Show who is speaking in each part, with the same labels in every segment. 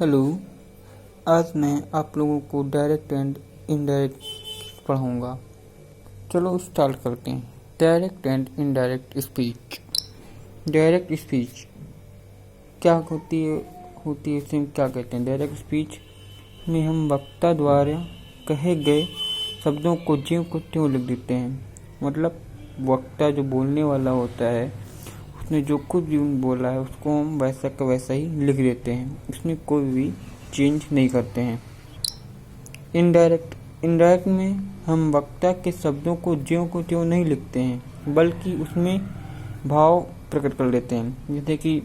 Speaker 1: Hello. आज मैं आप लोगों को डायरेक्ट एंड इनडायरेक्ट पढ़ाऊँगा। चलो स्टार्ट करते हैं। Direct and indirect speech. Direct speech क्या होती है इसे क्या कहते हैं? डायरेक्ट स्पीच में हम वक्ता द्वारा कहे गए शब्दों को ज्यों को त्यों लिख देते हैं। मतलब वक्ता जो बोलने वाला होता है उसने जो कुछ भी बोला है उसको हम वैसा का वैसा ही लिख देते हैं, उसमें कोई भी चेंज नहीं करते हैं। इनडायरेक्ट में हम वक्ता के शब्दों को ज्यों को त्यों नहीं लिखते हैं, बल्कि उसमें भाव प्रकट कर देते हैं। जैसे कि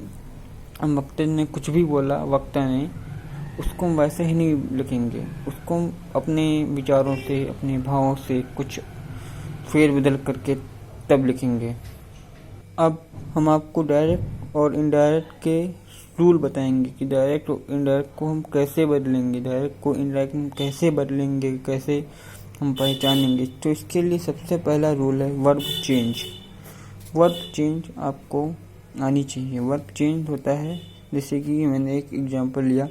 Speaker 1: हम वक्ता ने कुछ भी बोला, वक्ता ने, उसको हम वैसे ही नहीं लिखेंगे, उसको हम अपने विचारों से, अपने भावों से कुछ फेर बदल करके तब लिखेंगे। अब हम आपको डायरेक्ट और इनडायरेक्ट के रूल बताएंगे कि डायरेक्ट और इनडायरेक्ट को हम कैसे बदलेंगे, डायरेक्ट को इनडायरेक्ट में कैसे बदलेंगे, कैसे हम पहचानेंगे। तो इसके लिए सबसे पहला रूल है वर्ब चेंज। वर्ब चेंज आपको आनी चाहिए। वर्ब चेंज होता है, जैसे कि मैंने एक एग्जांपल लिया,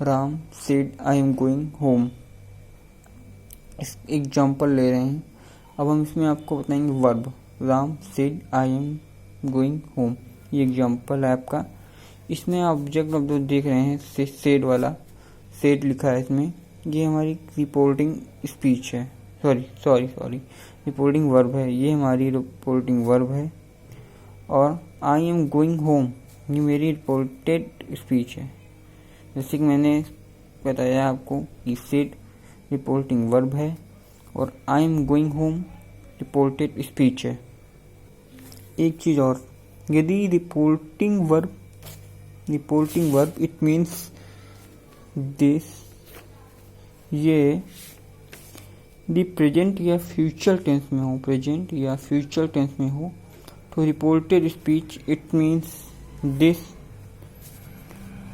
Speaker 1: Ram said I am going home. इस एग्जांपल ले रहे हैं। अब हम इसमें आपको बताएंगे verb. Ram said I am going home, ये एग्जांपल है आपका। इसमें ऑब्जेक्ट आप जो देख रहे हैं सेड वाला, सेड लिखा है इसमें, ये हमारी रिपोर्टिंग स्पीच है। सॉरी रिपोर्टिंग वर्ब है, ये हमारी रिपोर्टिंग वर्ब है। और आई एम गोइंग होम ये मेरी रिपोर्टेड स्पीच है। जैसे कि मैंने बताया आपको कि सेड रिपोर्टिंग वर्ब है और I am going home reported speech है। एक चीज़ और, यदि reporting verb it means this, ये दी प्रेजेंट या फ्यूचर टेंस में हो, तो reported speech it means this,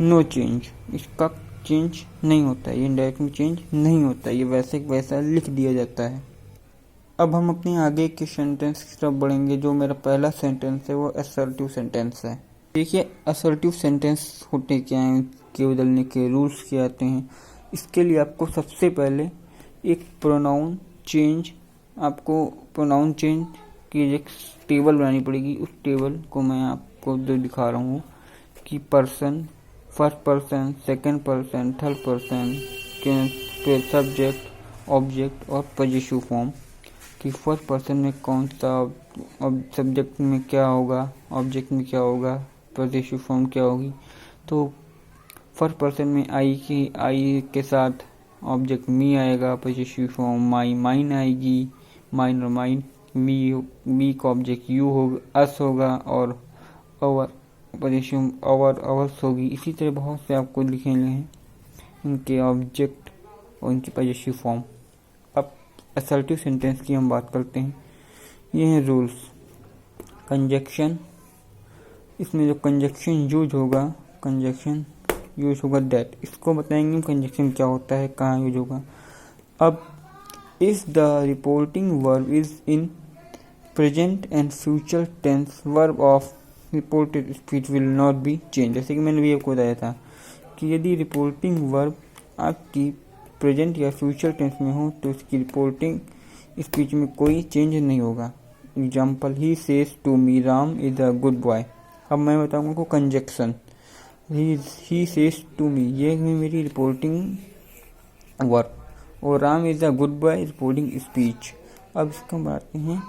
Speaker 1: no change, इसका चेंज नहीं होता है, ये इनडायरेक्ट में चेंज नहीं होता है, ये वैसे वैसा लिख दिया जाता है। अब हम अपने आगे के सेंटेंस की तरफ बढ़ेंगे। जो मेरा पहला सेंटेंस है वो असर्टिव सेंटेंस है। देखिए असर्टिव सेंटेंस होते क्या हैं, के बदलने के रूल्स क्या आते हैं। इसके लिए आपको सबसे पहले एक प्रोनाउन चेंज की एक टेबल बनानी पड़ेगी। उस टेबल को मैं आपको दिखा रहा हूँ कि person, first person, second person, third person, subject, object और पॉजेसिव फॉर्म कि फर्स्ट पर्सन में कौन सा, सब्जेक्ट में क्या होगा, ऑब्जेक्ट में क्या होगा, पॉजेसिव फॉर्म क्या होगी। तो फर्स्ट पर्सन में आई के साथ ऑब्जेक्ट मी आएगा, पॉजेसिव फॉर्म माइन आएगी, माइन और माइन, मी का ऑब्जेक्ट यू होगा, अस होगा, और अवर पॉजेसिव अवर्स होगी। इसी तरह बहुत से आपको लिखेंगे हैं इनके ऑब्जेक्ट और इनकी पॉजेसिव फॉर्म। अब असर्टिव सेंटेंस की हम बात करते हैं। ये हैं रूल्स। कंजक्शन, इसमें जो कंजक्शन यूज होगा दैट, इसको बताएंगे कंजक्शन क्या होता है, कहाँ यूज होगा। अब if the reporting verb is in present and future tense, verb of reported speech will not be change. जैसे कि मैंने भी आपको बताया था कि यदि रिपोर्टिंग वर्ब आपकी प्रेजेंट या फ्यूचर टेंस में हो तो इसकी रिपोर्टिंग स्पीच में कोई चेंज नहीं होगा। Example, he says to me Ram is a good boy. अब मैं बताऊंगा आपको conjunction. He says to me, ये है मेरी रिपोर्टिंग वर्ब, और Ram is a good boy reporting speech. अब इसका बताते हैं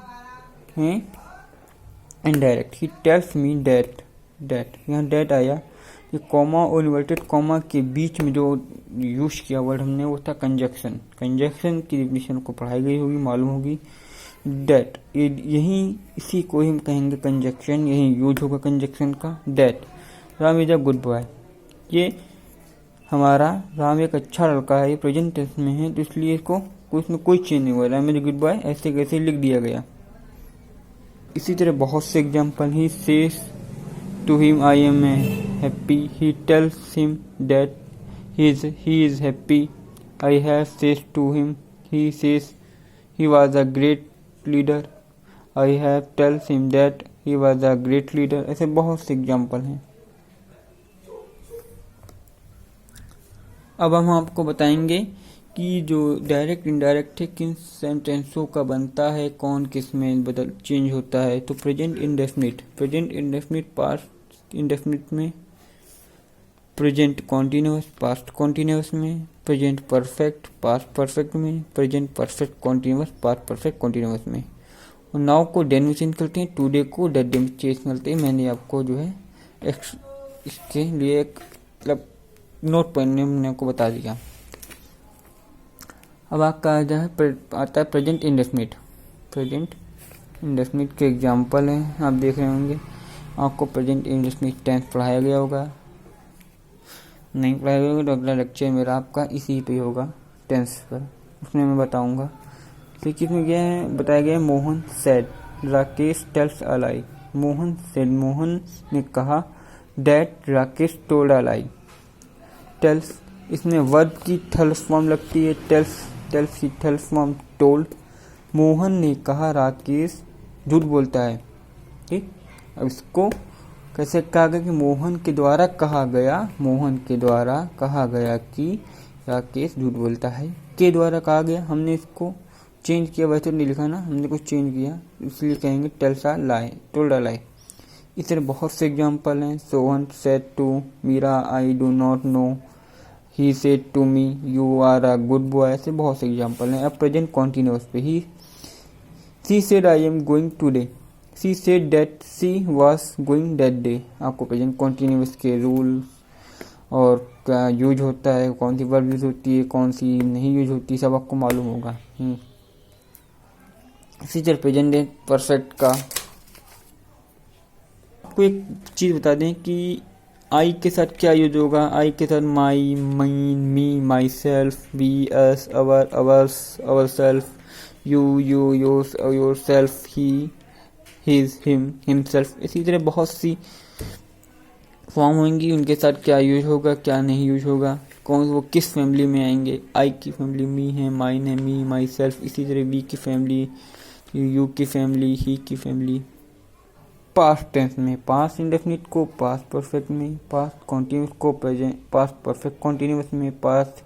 Speaker 1: indirect. He tells me that, यहाँ दैट आया, ये कॉमा और इन्वर्टेड कॉमा के बीच में जो यूज किया वर्ड हमने वो था कंजक्शन। कंजक्शन की डेफिनेशन को पढ़ाई गई होगी, मालूम होगी। दैट, इसी को हम कहेंगे कंजक्शन, यही यूज होगा कंजक्शन का। That Ram is a good boy, ये हमारा राम एक अच्छा लड़का है, ये प्रेजेंट टेंस में है, तो इसलिए इसमें कोई चेंज नहीं हुआ। Ram is a good boy ऐसे कैसे लिख दिया गया। इसी तरह बहुत से example, he says to him I am happy, he tells him that he is happy, I have said to him, he says he was a great leader, I have tells him that he was a great leader। ऐसे बहुत से example हैं। अब हम आपको बताएंगे कि जो डायरेक्ट इनडायरेक्ट है किन सेंटेंसों का बनता है, कौन किस में बदल चेंज होता है। तो प्रेजेंट इंडेफिनिट पास्ट इंडेफिनिट में, प्रेजेंट कॉन्टिन्यूस पास्ट कॉन्टिन्यूस में, प्रेजेंट परफेक्ट पास्ट परफेक्ट में, present perfect continuous past perfect continuous में। और नाउ को डेन में चेंज करते हैं, टुडे को डेड में चेंज करते हैं। मैंने आपको जो है इसके लिए एक मतलब नोट पॉइंट में मैंने आपको बता दिया। अब आपका आता है प्रेजेंट इंडेफिनिट। प्रेजेंट इंडेफिनिट के एग्जांपल हैं, आप देख रहे होंगे। आपको प्रेजेंट इंडेफिनिट टेंस पढ़ाया गया होगा, नहीं पढ़ाया गया होगा तो अगला लेक्चर मेरा आपका इसी पे होगा, टेंस पर, उसमें मैं बताऊंगा। तो किसमें गया है, बताया गया है Mohan said Rakesh tells a lie. Mohan said, Mohan ने कहा, that Rakesh told a lie. Tells, इसमें वर्ब की थर्ड फॉर्म लगती है, टेल्स की थर्ड फॉर्म टोल्ड। मोहन ने कहा राकेश झूठ बोलता है। ठीक, अब इसको कैसे कहा गया कि मोहन के द्वारा कहा गया कि राकेश झूठ बोलता है, के द्वारा कहा गया। हमने इसको चेंज किया, वैसे नहीं लिखा ना, हमने कुछ चेंज किया, इसलिए कहेंगे tales a lie, told a लाई। इस तरह बहुत से एग्जाम्पल हैं। Sohan said to Meera, I do not know, he said to me, you are a good boy. ऐसे बहुत से एग्जाम्पल हैं। अब प्रेजेंट कॉन्टिन्यूअस पे ही, she said I am going today, she said that she was going that day. आपको present continuous के rule और क्या यूज होता है, कौन सी वर्ब यूज होती है, कौन सी नहीं यूज होती, सब आपको मालूम होगा। इसी तरह प्रेजेंट परफेक्ट का आपको एक चीज बता दें कि आई के साथ क्या यूज होगा। आई के साथ my, mine, me, myself, we, us, our, ours, ourselves, you, yourself, he, his, him, himself. इसी तरह बहुत सी फॉर्म होंगी, उनके साथ क्या यूज होगा, क्या नहीं यूज होगा, कौन वो किस फैमिली में आएंगे। आई की फैमिली मी है, माइन है, मी, माई सेल्फ। इसी तरह वी की फैमिली, यू की फैमिली, ही की फैमिली। पास्ट टेंस में पास्ट इंडेफिनिट को पास्ट परफेक्ट में, पास्ट कॉन्टिन्यूस को प्रेजेंट पास्ट परफेक्ट कॉन्टिन्यूस में, past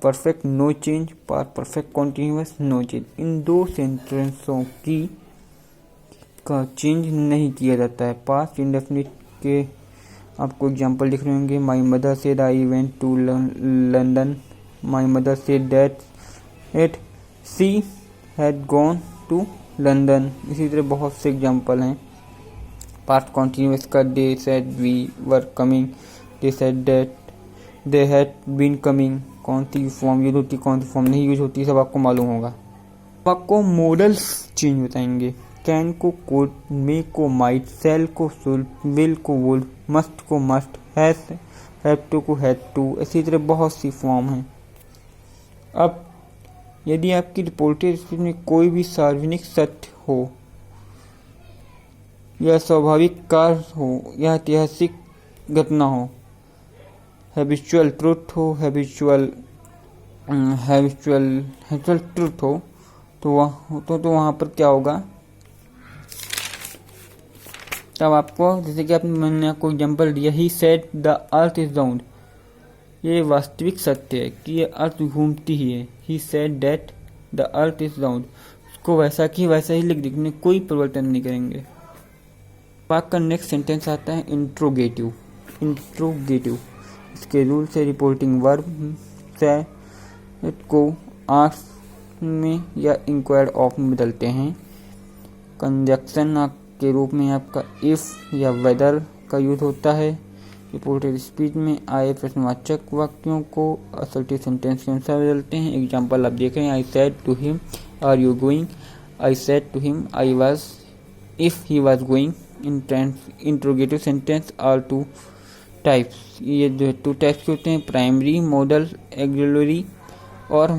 Speaker 1: perfect no change, past perfect continuous no change. इन दो सेंटेंसों की का चेंज नहीं किया जाता है। पास्ट इंडेफिनिट के आपको एग्जांपल लिख रहे होंगे। My mother said I went to London, my mother said that she had gone to London. इसी तरह बहुत से एग्जांपल हैं। पास्ट कॉन्टिन्यूअस का, they said we were coming, they said that they had been coming. कौन सी form use होती, कौन सी फॉर्म नहीं यूज होती, सब आपको मालूम होगा। अब आपको मॉडल्स चेंज बताएंगे। कैन को कुड, मे को माइट, सेल को शुड, विल को वुड, मस्ट को मस्ट, हैव टू को हैड टू। इसी तरह बहुत सी फॉर्म हैं। अब यदि आपकी रिपोर्टेड स्पीच में कोई भी सार्वजनिक सत्य हो, या स्वाभाविक कार्य हो, या ऐतिहासिक घटना हो, हैबिचुअल ट्रुथ हो, हैबिचुअल ट्रुथ हो, तो वहाँ पर क्या होगा, तब आपको, जैसे कि मैंने आपको एग्जांपल दिया, he said the earth is round, ये वास्तविक सत्य है कि ये अर्थ घूमती ही है। He said that the earth is round, उसको वैसा कि वैसा ही लिख देंगे, कोई परिवर्तन नहीं करेंगे। पाक का नेक्स्ट सेंटेंस आता है इंट्रोगेटिव। इसके रूल से रिपोर्टिंग वर्ब से को आस्क में या इंक्वायर्ड ऑफ में बदलते हैं। कंजक्शन के रूप में आपका इफ या वेदर का यूज होता है। रिपोर्टेड स्पीच में आए प्रश्नवाचक वाक्यों को असर्टिव सेंटेंस के अनुसार बदलते हैं। एग्जाम्पल आप देख रहे हैं, I said to him are you going, I said to him I was, if he was going. Interrogative sentence are two types, ये जो टू टाइप्स के होते हैं, प्राइमरी, मॉडल, ऑक्सिलरी और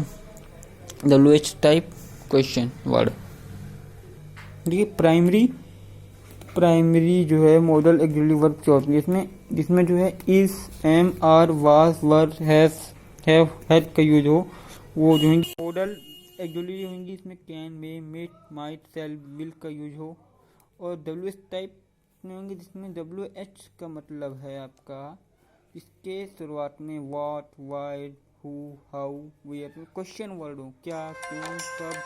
Speaker 1: WH टाइप क्वेश्चन वर्ड। देखिए primary जो है model auxiliary verb क्या होती है, जिसमें जो है is, am, are, was, were, have, had का यूज हो, वो जो है मॉडल ऑक्सिलरी होंगी। इसमें कैन, मे, मिट, माइट, शैल, विल का यूज हो। और WH टाइप में होंगे जिसमें WH का मतलब है आपका इसके शुरुआत में what, why, who, how, where question word हो, क्या, क्यों, कब,